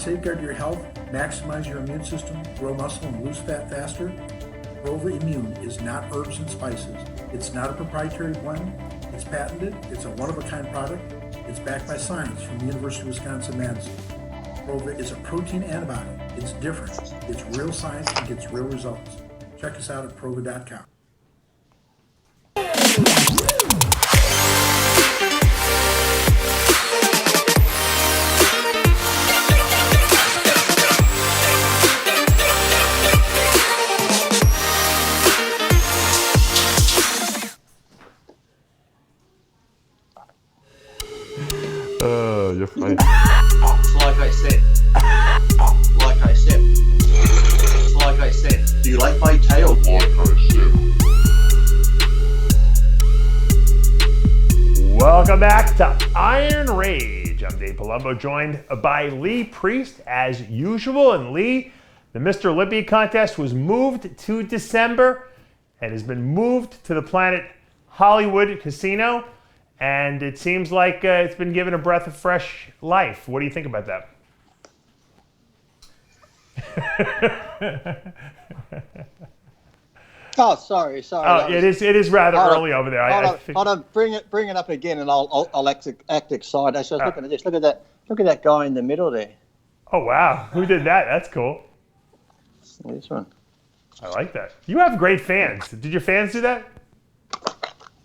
safeguard your health, maximize your immune system, grow muscle, and lose fat faster? Prova Immune is not herbs and spices. It's not a proprietary blend. It's patented. It's a one-of-a-kind product. It's backed by science from the University of Wisconsin-Madison. Prova is a protein antibody. It's different. It's real science and gets real results. Check us out at prova.com. You're funny. Like I said. Do you like my tail? Welcome back to Iron Rage. I'm Dave Palumbo, joined by Lee Priest as usual. And Lee, the Mr. Olympia contest was moved to December and has been moved to the Planet Hollywood Casino. And it seems like it's been given a breath of fresh life. What do you think about that? Oh, sorry. Oh, it is rather early over there. Hold on, bring it up again, and I'll act excited. I was looking at this. Look at that guy in the middle there. Oh wow, who did that? That's cool. This one. I like that. You have great fans. Did your fans do that?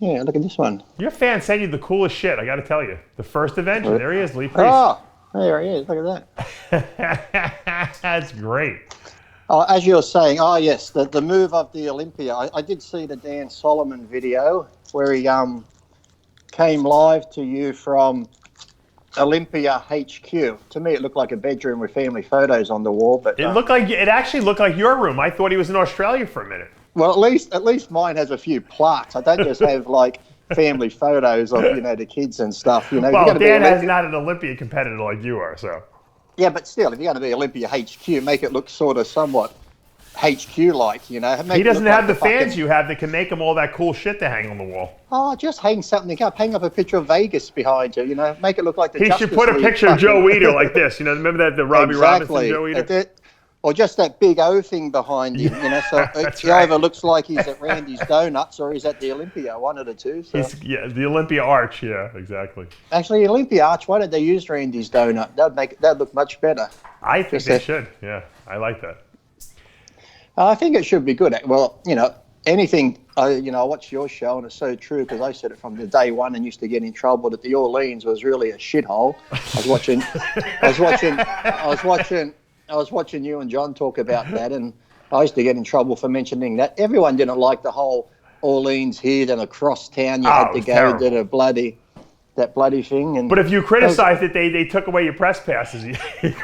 Yeah, look at this one. Your fans send you the coolest shit, I got to tell you. The first Avenger, there he is, Lee Priest. Oh, there he is. Look at that. That's great. Oh, as you were saying, yes, the move of the Olympia. I did see the Dan Solomon video where he came live to you from Olympia HQ. To me, it looked like a bedroom with family photos on the wall, but it actually looked like your room. I thought he was in Australia for a minute. Well, at least mine has a few plaques. I don't just have like family photos of the kids and stuff. Well, Dan is not an Olympia competitor like you are, so. Yeah, but still, if you're going to be Olympia HQ, make it look sort of somewhat HQ-like, He doesn't have the fans you have that can make him all that cool shit to hang on the wall. Oh, just hang something up. Hang up a picture of Vegas behind you, Make it look like the He should put a picture of Joe Weider like this. Remember the Robbie Robinson Joe Weider? Or just that big O thing behind him, so it either looks like he's at Randy's Donuts or he's at the Olympia, one of the two. So. The Olympia Arch, yeah, exactly. Actually, Olympia Arch, why did they use Randy's Donut? That'd look much better. I think they should, yeah. I like that. I think it should be good. Well, anything, I watched your show and it's so true because I said it from the day one and used to get in trouble that the Orleans was really a shithole. I was watching you and John talk about that, and I used to get in trouble for mentioning that. Everyone didn't like the whole Orleans here, then across town you had to go to that bloody thing. But if you criticized it, they took away your press passes. You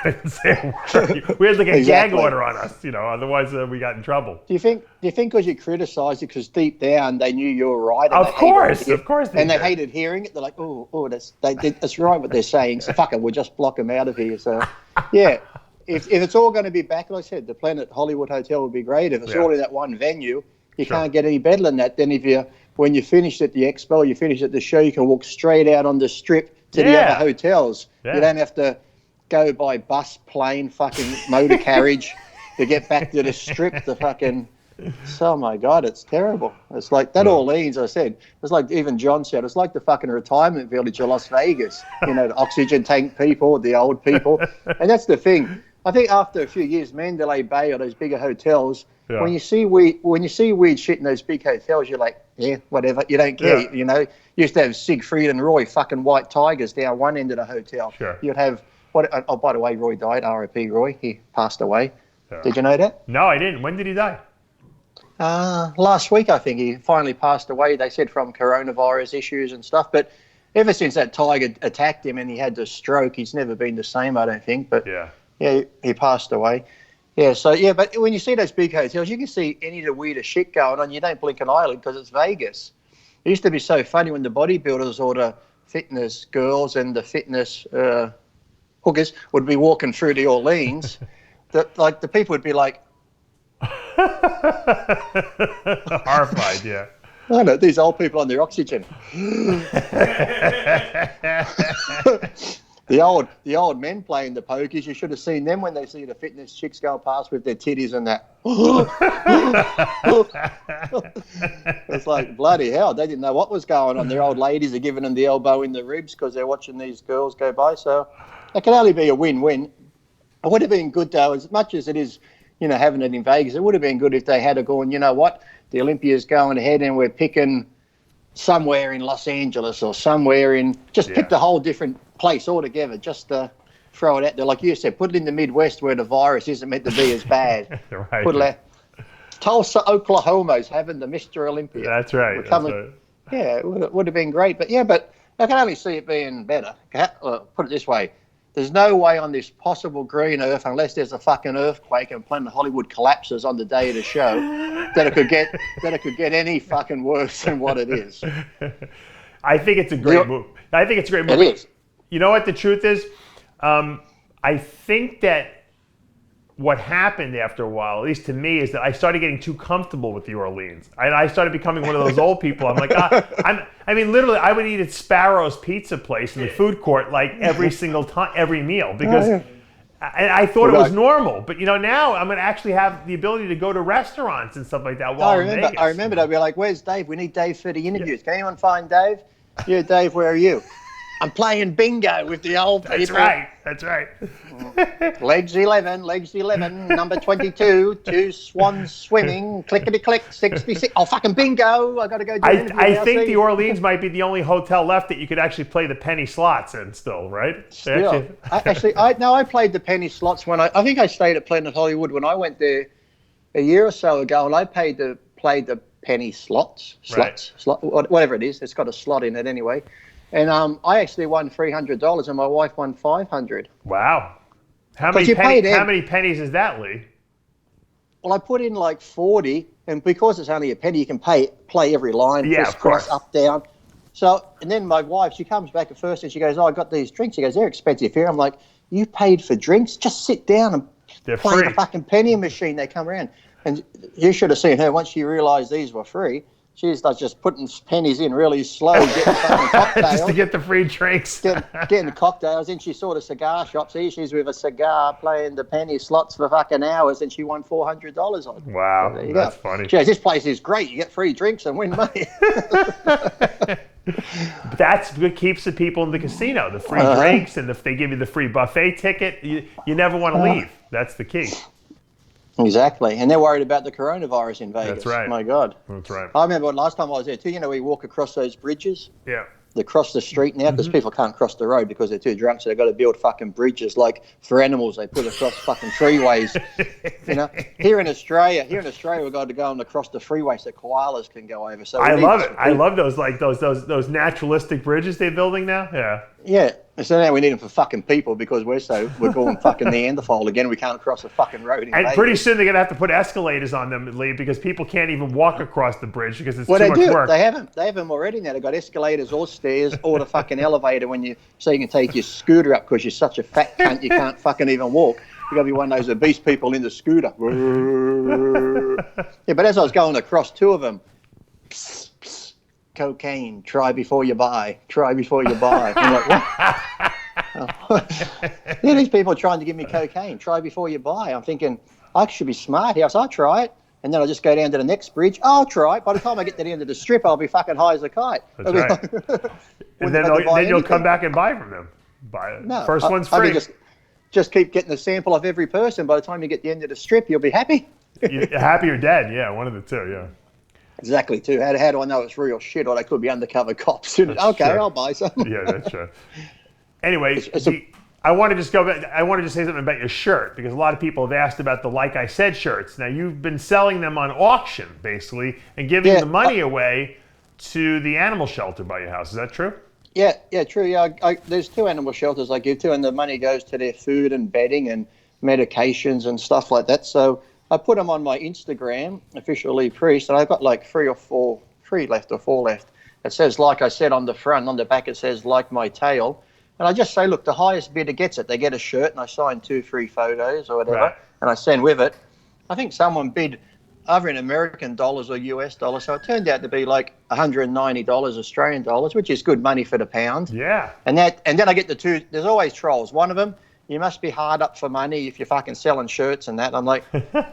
couldn't say a word. We had like a gag order on us, otherwise we got in trouble. Do you think because you criticized it because deep down they knew you were right? Of course they hated hearing it. They're like, that's right what they're saying. So fuck it, we'll just block them out of here. So yeah. If it's all going to be back, like I said, the Planet Hollywood Hotel would be great. If it's all in that one venue, you can't get any better than that. Then when you finish at the expo, you finish at the show, you can walk straight out on the strip to the other hotels. Yeah. You don't have to go by bus, plane, fucking motor carriage to get back to the strip. Oh my God, it's terrible. It's like that Orleans, I said, it's like even John said, it's like the fucking retirement village of Las Vegas. The oxygen tank people, the old people. And that's the thing. I think after a few years, Mandalay Bay or those bigger hotels, when you see weird shit in those big hotels, you're like, yeah, whatever. You don't care. You used to have Siegfried and Roy, fucking white tigers down one end of the hotel. Sure. You'd have oh, by the way, Roy died. R.I.P. Roy. He passed away. Yeah. Did you know that? No, I didn't. When did he die? Last week, I think he finally passed away. They said from coronavirus issues and stuff. But ever since that tiger attacked him and he had the stroke, he's never been the same, I don't think. But yeah, he passed away. Yeah, so, but when you see those big hotels, you can see any of the weirdest shit going on. You don't blink an eyelid because it's Vegas. It used to be so funny when the bodybuilders or the fitness girls and the fitness hookers would be walking through the Orleans. That the people would be like... Horrified, yeah. I know, these old people on their oxygen. The old men playing the pokies, you should have seen them when they see the fitness chicks go past with their titties and that. It's like, bloody hell, they didn't know what was going on. Their old ladies are giving them the elbow in the ribs because they're watching these girls go by. So it can only be a win-win. It would have been good, though, as much as it is, having it in Vegas, it would have been good if they had gone, you know what, the Olympia's going ahead and we're picking somewhere in Los Angeles or somewhere in, pick the whole different place altogether, just to throw it out there. Like you said, put it in the Midwest where the virus isn't meant to be as bad. Right. Put it Tulsa, Oklahoma's having the Mr. Olympia. That's right. Yeah, it would have been great. But I can only see it being better. Put it this way. There's no way on this possible green earth, unless there's a fucking earthquake and Planet Hollywood collapses on the day of the show, that it could get any fucking worse than what it is. I think it's a great move. It is. You know what the truth is? I think that what happened after a while, at least to me, is that I started getting too comfortable with the Orleans. I started becoming one of those old people. I'm like, literally, I would eat at Sparrow's Pizza Place in the food court like every single time, every meal, because I thought it was normal. But now I'm going to actually have the ability to go to restaurants and stuff like that while in Vegas. I remember they'd be like, "Where's Dave? We need Dave for the interviews. Can anyone find Dave? Yeah, Dave, where are you? I'm playing bingo with the old people." That's right. Legs 11, number 22, two swans swimming, clickety-click, 66. Oh, fucking bingo. I got to go do an interview I now, think see? the Orleans might be the only hotel left that you could actually play the penny slots in still, right? Still. I played the penny slots when I think I stayed at Planet Hollywood when I went there a year or so ago, and I played the penny slots, whatever it is. It's got a slot in it anyway. And I actually won $300, and my wife won $500. Wow! How many pennies is that, Lee? Well, I put in like 40, and because it's only a penny, you can play every line, crisscross, up, down. So, and then my wife, she comes back at first and she goes, "Oh, I got these drinks." She goes, "They're expensive here." I'm like, "You paid for drinks? Just sit down and play the fucking penny machine. They come around." And you should have seen her once she realised these were free. She's just putting pennies in really slow, getting fucking cocktails. Just to get the free drinks. getting the cocktails. Then she saw the cigar shops. Here she's with a cigar playing the penny slots for fucking hours, and she won $400 on. Wow, So that's funny. She goes, "This place is great. You get free drinks and win money." That's what keeps the people in the casino, the free drinks, and if they give you the free buffet ticket, you never want to leave. That's the key. Exactly, and they're worried about the coronavirus in Vegas. That's right. My God. That's right. I remember last time I was there too. We walk across those bridges. Yeah. They cross the street now because people can't cross the road because they're too drunk, so they've got to build fucking bridges like for animals. They put across fucking freeways. Here in Australia, we've got to go across the freeway so koalas can go over. So I love it. I love those those naturalistic bridges they're building now. Yeah. Yeah. So now we need them for fucking people because we're going fucking Neanderthal again. We can't cross the fucking road. And pretty soon they're gonna have to put escalators on them, Lee, because people can't even walk across the bridge because it's too much work. They have them already now. They've got escalators or stairs or the fucking elevator so you can take your scooter up because you're such a fat cunt you can't fucking even walk. You gotta be one of those obese people in the scooter. Yeah, but as I was going across, two of them. Psst, psst, cocaine. Try before you buy. Try before you buy. I'm like, what? These people are trying to give me cocaine. Try before you buy. I'm thinking I should be smart here. So I'll try it. And then I'll just go down to the next bridge. I'll try it. By the time I get to the end of the strip, I'll be fucking high as a kite. That's right. And then you'll come back and buy from them. First one's free. Just keep getting a sample of every person. By the time you get to the end of the strip, you'll be happy. Happy or dead, yeah, one of the two, yeah. Exactly, too. How do I know it's real shit, or they could be undercover cops? Okay, true. I'll buy some. Yeah, that's true. Anyway, I want to just go back. I wanted to say something about your shirt because a lot of people have asked about the Like I Said shirts. Now, you've been selling them on auction, basically, and giving the money away to the animal shelter by your house. Is that true? Yeah, true. Yeah, there's two animal shelters I give to, and the money goes to their food and bedding and medications and stuff like that. So I put them on my Instagram, Official Lee Priest, and I've got like three or four left. It says, like I said, on the front. On the back, it says, like my tail. And I just say, look, the highest bidder gets it. They get a shirt, and I sign 2 free photos or whatever, and I send with it. I think someone bid either in American dollars or US dollars. So it turned out to be like $190 Australian dollars, which is good money for the pound. Yeah. And then I get the two. There's always trolls. One of them, you must be hard up for money if you're fucking selling shirts and that. I'm like,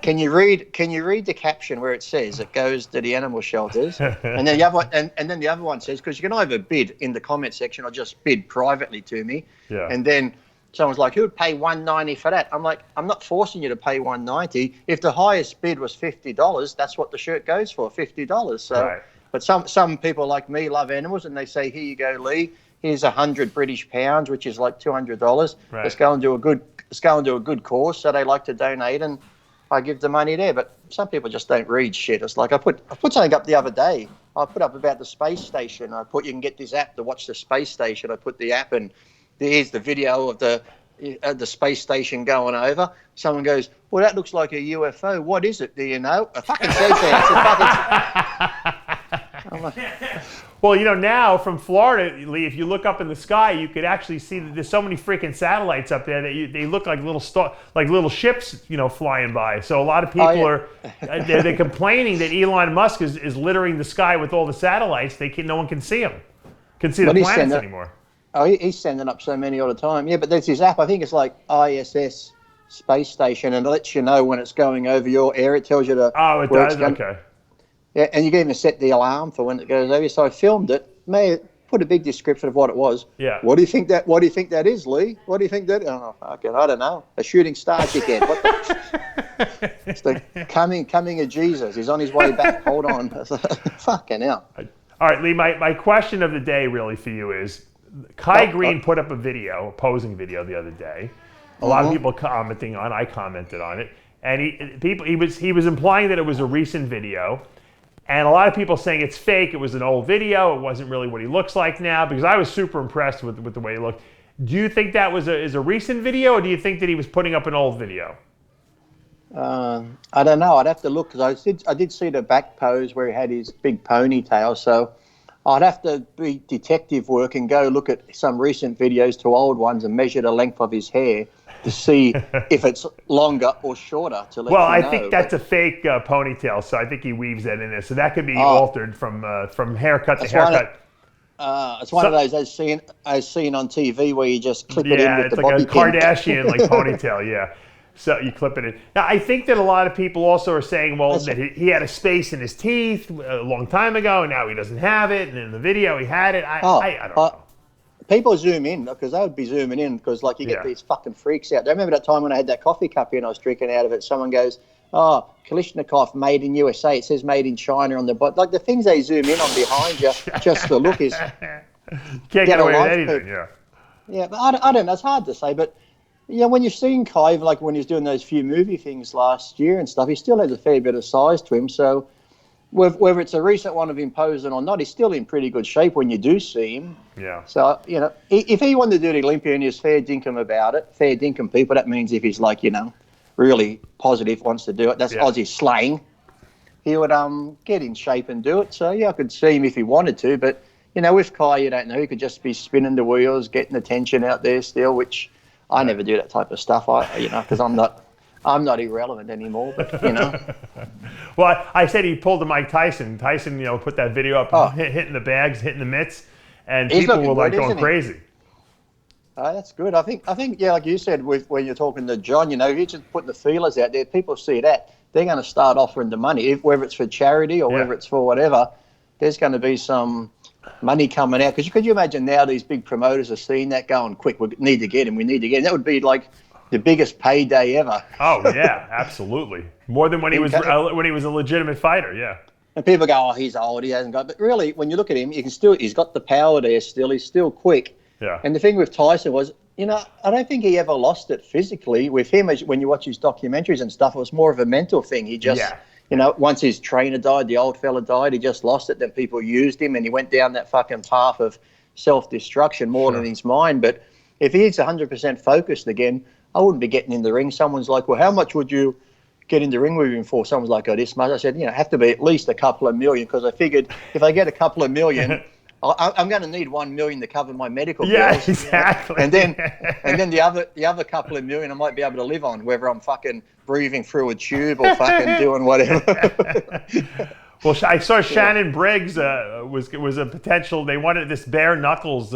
can you read the caption where it says it goes to the animal shelters? And then the other one, and then the other one says, because you can either bid in the comment section or just bid privately to me. Yeah. And then someone's like, who would pay $190 for that? I'm like, I'm not forcing you to pay $190. If the highest bid was $50, that's what the shirt goes for, $50. So, Right. But some people like me love animals, and they say, here you go, Lee. Here's 100 British pounds, which is like $200. Right. Let's go and do a good cause. So they like to donate, and I give the money there. But some people just don't read shit. It's like I put something up the other day. I put up about the space station. You can get this app to watch the space station. I put the app, and here's the video of the space station going over. Someone goes, well, that looks like a UFO. What is it? Do you know? I fucking says that. I'm like, Well, now from Florida, Lee, if you look up in the sky, you could actually see that there's so many freaking satellites up there that they look like little ships, flying by. So a lot of people they're complaining that Elon Musk is littering the sky with all the satellites. No one can see them, the planets anymore. Oh, he's sending up so many all the time. Yeah, but there's his app. I think it's like ISS space station, and it lets you know when it's going over your area. It tells you Oh, it does? Okay. Yeah, and you can even set the alarm for when it goes over. So I filmed it. Put a big description of what it was. Yeah. What do you think that is, Lee? What do you think that? Oh, fucking, I don't know. A shooting star ticket. What the? It's the coming of Jesus. He's on his way back. Hold on. Fucking hell. All right, Lee. My question of the day really for you is, Greene put up a posing video the other day. A lot of people commenting on. I commented on it, and he was implying that it was a recent video. And a lot of people saying it's fake. It was an old video. It wasn't really what he looks like now. Because I was super impressed with the way he looked. Do you think that is a recent video, or do you think that he was putting up an old video? I don't know. I'd have to look, because I did see the back pose where he had his big ponytail. So I'd have to be detective work and go look at some recent videos to old ones and measure the length of his hair to see if it's longer or shorter. I think that's a fake ponytail, so I think he weaves that in there. So that could be altered from haircut to haircut. It's one of those as seen on TV where you just clip it in with the bobby pin. Yeah, it's like a Kardashian ponytail, yeah. So you clip it in. Now, I think that a lot of people also are saying, that he had a space in his teeth a long time ago, and now he doesn't have it, and in the video he had it. I don't know. People zoom in, because they would be zooming in, because you get these fucking freaks out there. I remember that time when I had that coffee cup here and I was drinking out of it. Someone goes, oh, Kalishnikov, made in USA. It says made in China on the bottom. Like the things they zoom in on behind you, just the look is... Can't get away with anything, yeah. Yeah, but I don't know. It's hard to say, but... when you've seen Kai, like when he was doing those few movie things last year and stuff, he still has a fair bit of size to him. So whether it's a recent one of him posing or not, he's still in pretty good shape when you do see him. Yeah. So, if he wanted to do the Olympia and he was fair dinkum about it, fair dinkum people, that means if he's really positive, wants to do it, that's Aussie slang, he would get in shape and do it. So, I could see him if he wanted to. But, with Kai, you don't know. He could just be spinning the wheels, getting attention out there still, which... I never do that type of stuff, because I'm not irrelevant anymore. But Well, I said he pulled the Mike Tyson. Tyson, put that video up, hitting the bags, hitting the mitts, and people were going crazy. That's good. I think, like you said, when you're talking to John, if you just put the feelers out there, people see that, they're going to start offering the money, whether it's for charity or whether it's for whatever. There's going to be some money coming out, because could you imagine now these big promoters are seeing that going, quick, we need to get him. That would be like the biggest payday ever. Oh yeah, absolutely, more than when he was a legitimate fighter. Yeah. And people go, oh, he's old, he hasn't got, but really when you look at him, he's got the power there still, he's still quick. Yeah. And the thing with Tyson was, I don't think he ever lost it physically. With him, when you watch his documentaries and stuff, it was more of a mental thing. He just once his trainer died, the old fella died, he just lost it. Then people used him and he went down that fucking path of self-destruction more than his mind. But if he's 100% focused again, I wouldn't be getting in the ring. Someone's like, well, how much would you get in the ring with him for? Someone's like, oh, this much. I said, have to be at least a couple of million, because I figured if I get a couple of million, I'm going to need 1 million to cover my medical Yeah, bills. exactly. And then the other couple of million I might be able to live on, whether I'm fucking breathing through a tube or fucking doing whatever. Well, I saw Shannon Briggs was a potential. They wanted this bare knuckles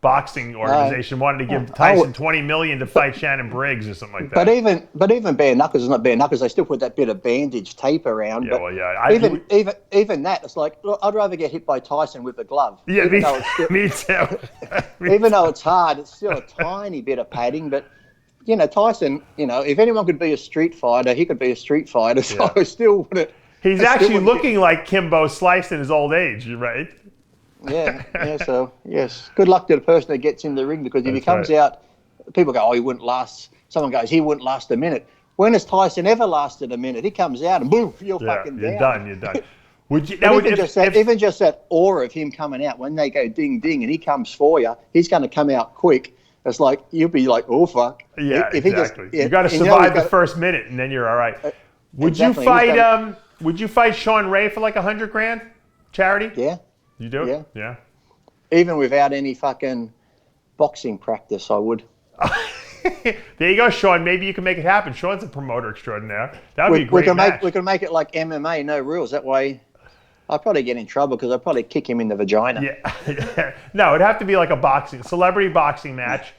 boxing organization wanted to give Tyson $20 million to fight Shannon Briggs or something like that. But even bare knuckles is not bare knuckles. They still put that bit of bandage tape around. Yeah, but well, yeah. Even that, it's like, look, I'd rather get hit by Tyson with a glove. Yeah, me too. Even though it's hard, it's still a tiny bit of padding. But Tyson, if anyone could be a street fighter, he could be a street fighter. So I still wouldn't. He's actually looking like Kimbo Slice in his old age, right? Yeah. So yes, good luck to the person that gets in the ring, because if he comes out, people go, "Oh, he wouldn't last." Someone goes, "He wouldn't last a minute." When has Tyson ever lasted a minute? He comes out and boom, you're fucking down. You're done. Would you? Even just that aura of him coming out when they go ding ding and he comes for you, he's going to come out quick. It's like you'll be like, "Oh fuck." Yeah, exactly. You got to survive the first minute, and then you're all right. Would you fight? Would you fight Sean Ray for like $100,000 charity? Yeah. You do? Yeah. Yeah. Even without any fucking boxing practice, I would. There you go, Sean. Maybe you can make it happen. Sean's a promoter extraordinaire. That would be a great match. We can make it like MMA, no rules. That way, I'd probably get in trouble because I'd probably kick him in the vagina. Yeah. No, it'd have to be like a celebrity boxing match.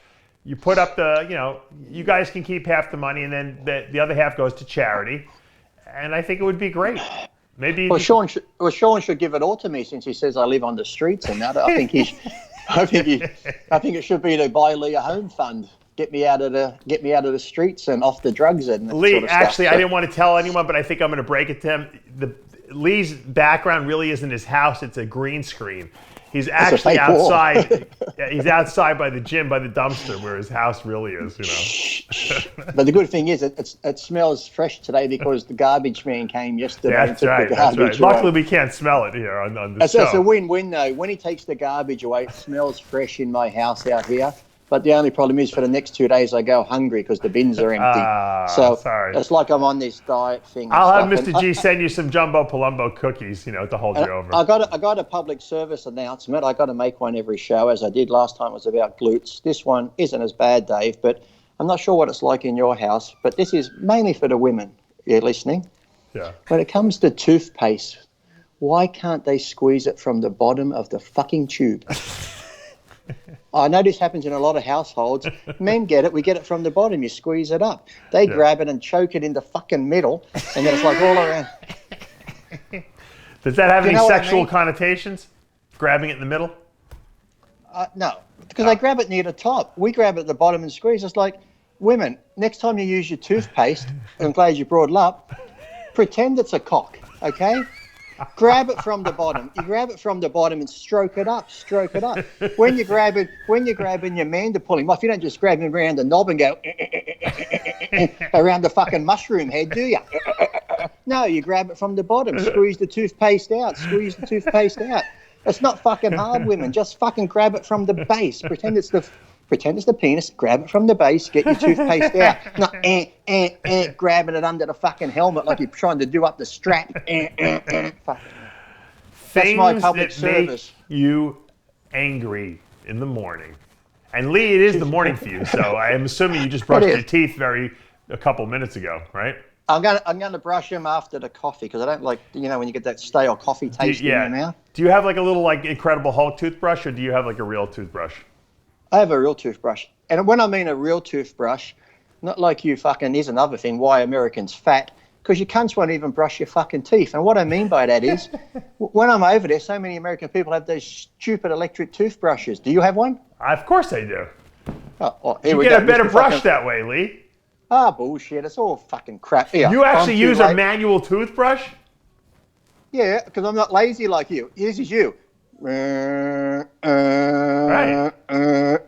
You put up you guys can keep half the money, and then the other half goes to charity. And I think it would be great. Maybe. Well, Sean should give it all to me, since he says I live on the streets and that. I think it should be to buy Lee a home fund, get me out of the streets and off the drugs and that Lee. Sort of Actually, stuff. I didn't want to tell anyone, but I think I'm going to break it to him. Lee's background really isn't his house; it's a green screen. He's actually outside. He's outside by the gym, by the dumpster, where his house really is. But the good thing is, it smells fresh today because the garbage man came yesterday. That's right. That's right. Luckily, we can't smell it here on the show. It's a win-win though. When he takes the garbage away, it smells fresh in my house out here. But the only problem is, for the next 2 days, I go hungry because the bins are empty. So sorry. It's like I'm on this diet thing. I'll have Mr. G send you some jumbo Palumbo cookies, to hold you over. I got a public service announcement. I got to make one every show, as I did last time. It was about glutes. This one isn't as bad, Dave, but I'm not sure what it's like in your house. But this is mainly for the women. You're listening? Yeah. When it comes to toothpaste, why can't they squeeze it from the bottom of the fucking tube? I know this happens in a lot of households. Men get it. We get it from the bottom. You squeeze it up. They grab it and choke it in the fucking middle, and then it's like all around. Does that have any sexual connotations? Grabbing it in the middle? No, because they grab it near the top. We grab it at the bottom and squeeze. It's like, women, next time you use your toothpaste, I'm glad you brought it up, pretend it's a cock, okay? Grab it from the bottom. You grab it from the bottom and stroke it up. When you're grabbing your man to pull him off, you don't just grab him around the knob and go around the fucking mushroom head, do you? No, you grab it from the bottom. Squeeze the toothpaste out. It's not fucking hard, women. Just fucking grab it from the base. Pretend it's the penis. Grab it from the base. Get your toothpaste out. Not grabbing it under the fucking helmet like you're trying to do up the strap. Fuck. That's my public service. Make you angry in the morning. And Lee, it is the morning for you, so I am assuming you just brushed your teeth a couple minutes ago, right? I'm gonna brush them after the coffee, because I don't like, when you get that stale coffee taste in your mouth. Do you have like a little like Incredible Hulk toothbrush, or do you have like a real toothbrush? I have a real toothbrush. And when I mean a real toothbrush, not like you fucking, here's another thing, why Americans fat, because you cunts won't even brush your fucking teeth. And what I mean by that is, when I'm over there, so many American people have those stupid electric toothbrushes. Do you have one? Of course I do. You get a better brush that way, Lee. Bullshit. It's all fucking crap. Here, you actually use a manual toothbrush? Yeah, because I'm not lazy like you. This is you. Right.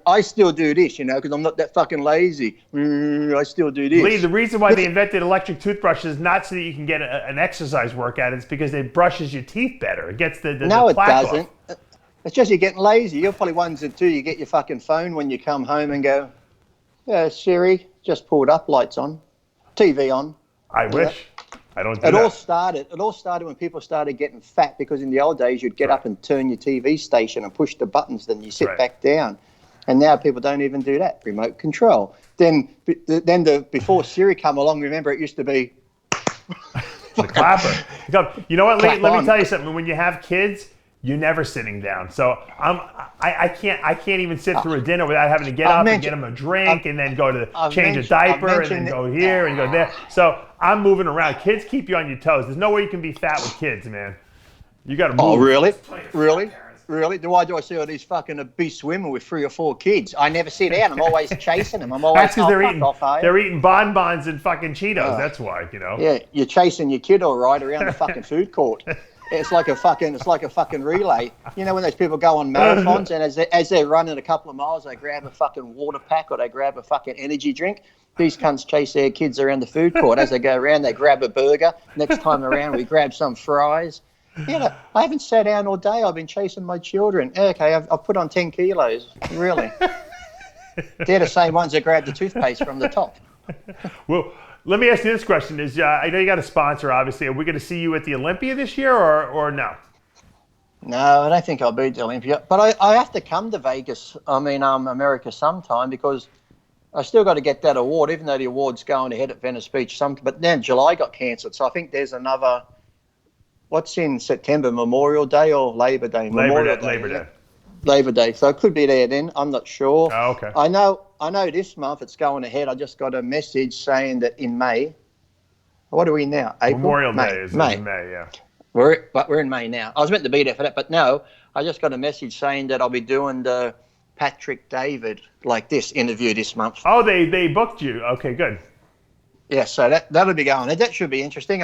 I still do this, because I'm not that fucking lazy. I still do this. Lee, the reason why they invented electric toothbrushes is not so that you can get an exercise workout. It's because it brushes your teeth better. It gets the no, plaque it doesn't. off. It's just you're getting lazy. You're probably ones that do. You get your fucking phone when you come home and go, yeah, Siri, just pulled up, lights on, TV on. I wish. I don't do It that. all started when people started getting fat, because in the old days you'd get up and turn your TV station and push the buttons, then you sit back down. And now people don't even do that. Remote control. Then before Siri come along, remember it used to be the clapper. You know what, Lee? Clap Let me on. tell you something. When you have kids, you're never sitting down. So I can't even sit through a dinner without having to get up and get them a drink and then go to change a diaper and then go here and go there. So I'm moving around. Kids keep you on your toes. There's no way you can be fat with kids, man. You got to move. Oh, really? Really? Why do I see all these fucking obese women with 3 or 4 kids? I never sit down. I'm always chasing them. I'm always That's because they're eating bonbons and fucking Cheetos. That's why, you know. Yeah, you're chasing your kid all right around the fucking food court. It's like a fucking relay. You know when those people go on marathons and as they're running a couple of miles, they grab a fucking water pack or they grab a fucking energy drink. These cunts chase their kids around the food court. As they go around, they grab a burger. Next time around, we grab some fries. You know, I haven't sat down all day. I've been chasing my children. Okay, I've put on 10 kilos. Really? They're the same ones that grab the toothpaste from the top. Well, let me ask you this question. I know you got a sponsor, obviously. Are we going to see you at the Olympia this year or no? No, I don't think I'll be at the Olympia. But I have to come to Vegas, America sometime, because I still got to get that award, even though the award's going ahead at Venice Beach. But then July got cancelled, so I think there's another... What's in September, Memorial Day or Labor Day? Labor Day. So it could be there then. I'm not sure. Oh, okay. I know this month it's going ahead. I just got a message saying that in May. What are we now? April? Memorial Day is in May, yeah. We're in May now. I was meant to be there for that, but no. I just got a message saying that I'll be doing the Patrick David interview this month. Oh, they booked you. Okay, good. Yeah, so that'll be going. That should be interesting.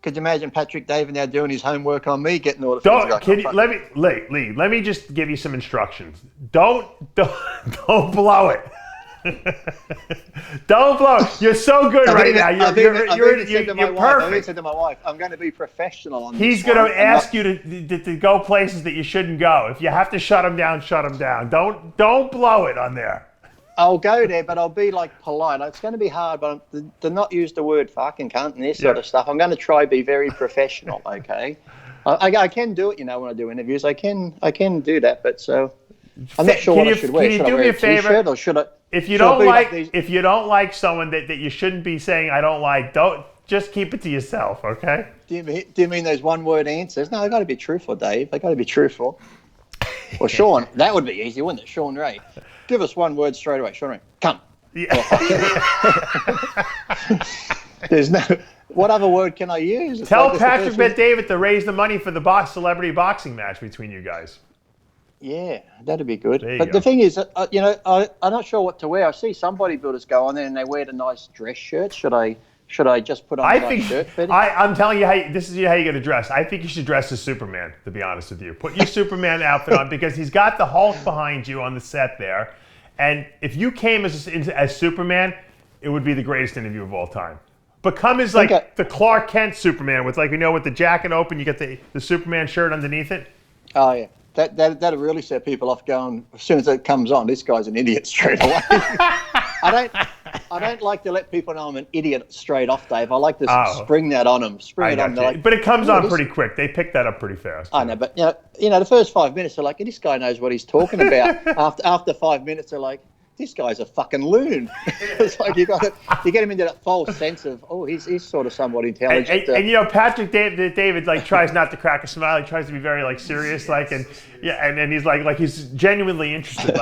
Could you imagine Patrick David now doing his homework on me, getting all the Lee, let me just give you some instructions. Don't blow it. Don't blow it. You're so good right now. You're perfect. I said to my wife, I'm going to be professional on this. He's going to ask you to go places that you shouldn't go. If you have to shut him down, shut him down. Don't blow it on there. I'll go there, but I'll be polite. It's going to be hard, but to not use the word fucking cunt and this sort of stuff. I'm going to try be very professional. Okay, I can do it. You know, when I do interviews, I can do that. But so I'm not sure what I should wear. Can you do me a favor? Or should I? If you don't like someone that you shouldn't be saying I don't like, don't just keep it to yourself. Okay. Do you mean those one-word answers? No, I got to be truthful, Dave. I got to be truthful. Well, Sean, that would be easy, wouldn't it, Sean Ray? Give us one word straight away, Sean Ray. Come. Yeah. There's no. What other word can I use? Tell Patrick Bet-David to raise the money for the celebrity boxing match between you guys. Yeah, that'd be good. But the thing is, I'm not sure what to wear. I see some bodybuilders go on there and they wear the nice dress shirts. Should I just put on a nice shirt fitting? I'm telling you, this is how you got to dress. I think you should dress as Superman, to be honest with you. Put your Superman outfit on because he's got the Hulk behind you on the set there. And if you came as Superman, it would be the greatest interview of all time. But come as the Clark Kent Superman with with the jacket open, you get the Superman shirt underneath it. Oh, yeah. That'll really set people off going, as soon as it comes on, this guy's an idiot straight away. I don't like to let people know I'm an idiot straight off, Dave. I like to spring that on them. But it comes on pretty quick. They pick that up pretty fast. I know, but the first 5 minutes are like, this guy knows what he's talking about. After 5 minutes, they're like, this guy's a fucking loon. It's like you get him into that false sense of, he's sort of somewhat intelligent. And Patrick David tries not to crack a smile. He tries to be very serious, and he's he's genuinely interested.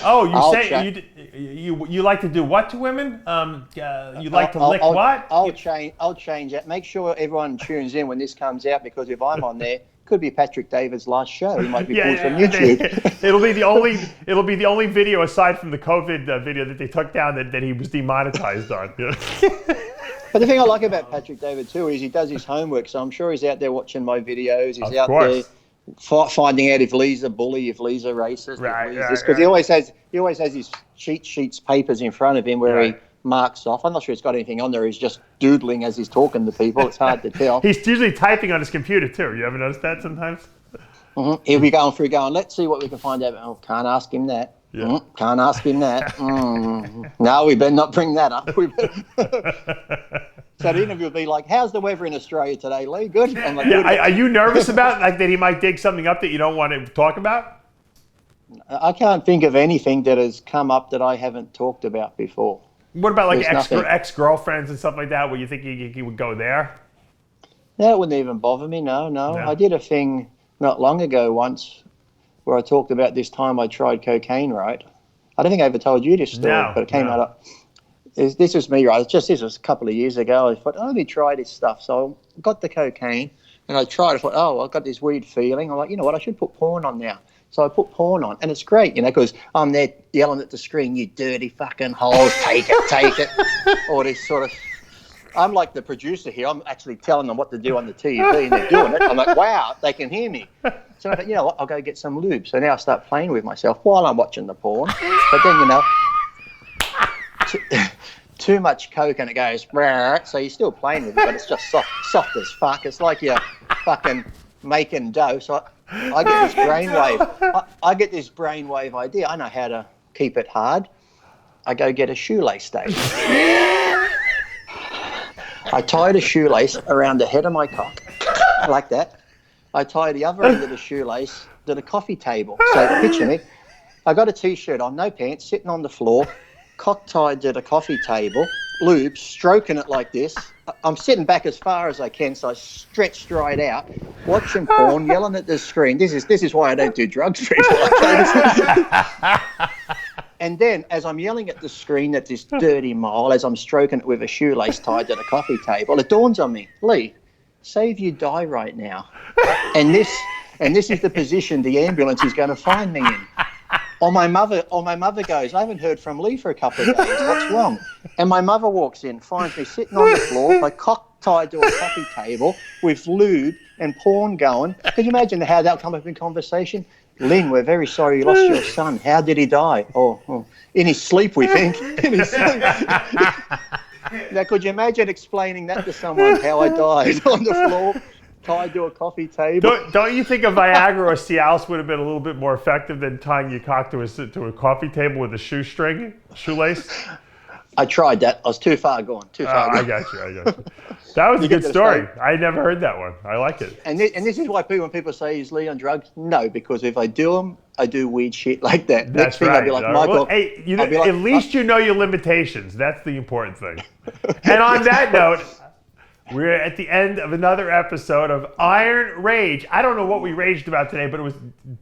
Oh, you say you like to do what to women? You like to lick what? I'll change that. Make sure everyone tunes in when this comes out, because if I'm on there, could be Patrick David's last show. He might be pulled from YouTube. It'll be the only video aside from the COVID video that they took down that he was demonetized on. But the thing I like about Patrick David too is he does his homework. So I'm sure he's out there watching my videos. He's out there finding out if Lee's a bully, if Lee's a racist, because he always has his cheat sheets, papers in front of him where he marks off. I'm not sure it's got anything on there. He's just doodling as he's talking to people. It's hard to tell. He's usually typing on his computer too. You ever noticed that sometimes? Mm-hmm. He'll be going through, let's see what we can find out. Oh, can't ask him that. Yeah. Can't ask him that. No, we better not bring that up. So the interview would be like, how's the weather in Australia today, Lee? Good? I'm like, Yeah, good. are you nervous about like that he might dig something up that you don't want to talk about? I can't think of anything that has come up that I haven't talked about before. What about like There's nothing. ex-girlfriends and stuff like that where you think he would go there? That wouldn't even bother me, no. I did a thing not long ago once where I talked about this time I tried cocaine, right? I don't think I ever told you this story, but it came out. This was me, right? This was a couple of years ago. I thought, let me try this stuff. So I got the cocaine and I tried. I thought, I got this weird feeling. I'm like, you know what? I should put porn on now. So I put porn on, and it's great, because I'm there yelling at the screen, you dirty fucking holes, take it. All this sort of. I'm like the producer here. I'm actually telling them what to do on the TV, and they're doing it. I'm like, wow, they can hear me. So I thought, you know what? I'll go get some lube. So now I start playing with myself while I'm watching the porn. But then, too much coke and it goes, so you're still playing with it, but it's just soft as fuck. It's like you're fucking making dough. So I get this brainwave. I get this brainwave idea. I know how to keep it hard. I go get a shoelace station. I tied a shoelace around the head of my cock, like that. I tie the other end of the shoelace to the coffee table. So picture me. I got a T-shirt on, no pants, sitting on the floor, cock tied to the coffee table, lube, stroking it like this. I'm sitting back as far as I can, so I stretched right out, watching porn, yelling at the screen. This is why I don't do drugs, people. And then, as I'm yelling at the screen at this dirty mole, as I'm stroking it with a shoelace tied to the coffee table, it dawns on me, Lee, say if you die right now, and this is the position the ambulance is going to find me in. Or my mother goes, I haven't heard from Lee for a couple of days. What's wrong? And my mother walks in, finds me sitting on the floor, my cock tied to a coffee table with lube and porn going. Can you imagine how that'll come up in conversation? Lynn, we're very sorry you lost your son. How did he die? Oh, in his sleep, we think. In his sleep. Now, could you imagine explaining that to someone, how I died on the floor, tied to a coffee table? Don't you think a Viagra or Cialis would have been a little bit more effective than tying your cock to a coffee table with a shoelace? I tried that. I was too far gone. I got you. That was a good story. I never heard that one. I like it. And this is why when people say, is Lee on drugs? No, because if I do them, I do weird shit like that. That's Next thing right. I'll be like, Michael. Hey, at least you know your limitations. That's the important thing. And on that note, we're at the end of another episode of Iron Rage. I don't know what we raged about today, but it was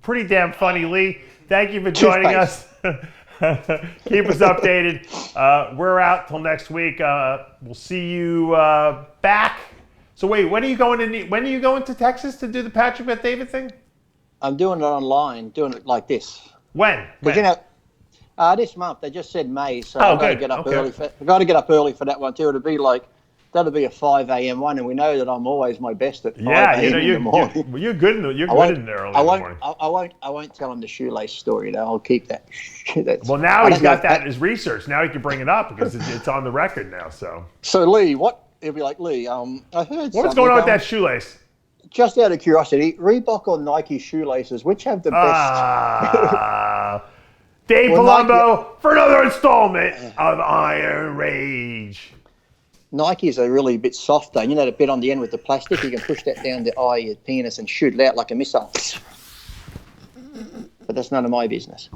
pretty damn funny, Lee. Thank you for joining us. Keep us updated. We're out till next week. We'll see you back. So wait, when are you going to Texas to do the Patrick Bet-David thing? I'm doing it online, doing it like this. When? Because this month they just said May, so I've got to get up early. I've got to get up early for that one too. That'll be a 5 a.m. one, and we know that I'm always my best at 5 a.m. in the morning. You're good in the early in the morning. I won't tell him the shoelace story though. I'll keep that. Well, now he's got that in his research. Now he can bring it up because it's on the record now. So Lee, it'll be like, Lee, I heard what's going on with that shoelace? Just out of curiosity, Reebok or Nike shoelaces, which have the best? Dave Palumbo for another installment of Iron Rage. Nikes are really a bit softer. You know the bit on the end with the plastic? You can push that down the eye of your penis and shoot it out like a missile. But that's none of my business.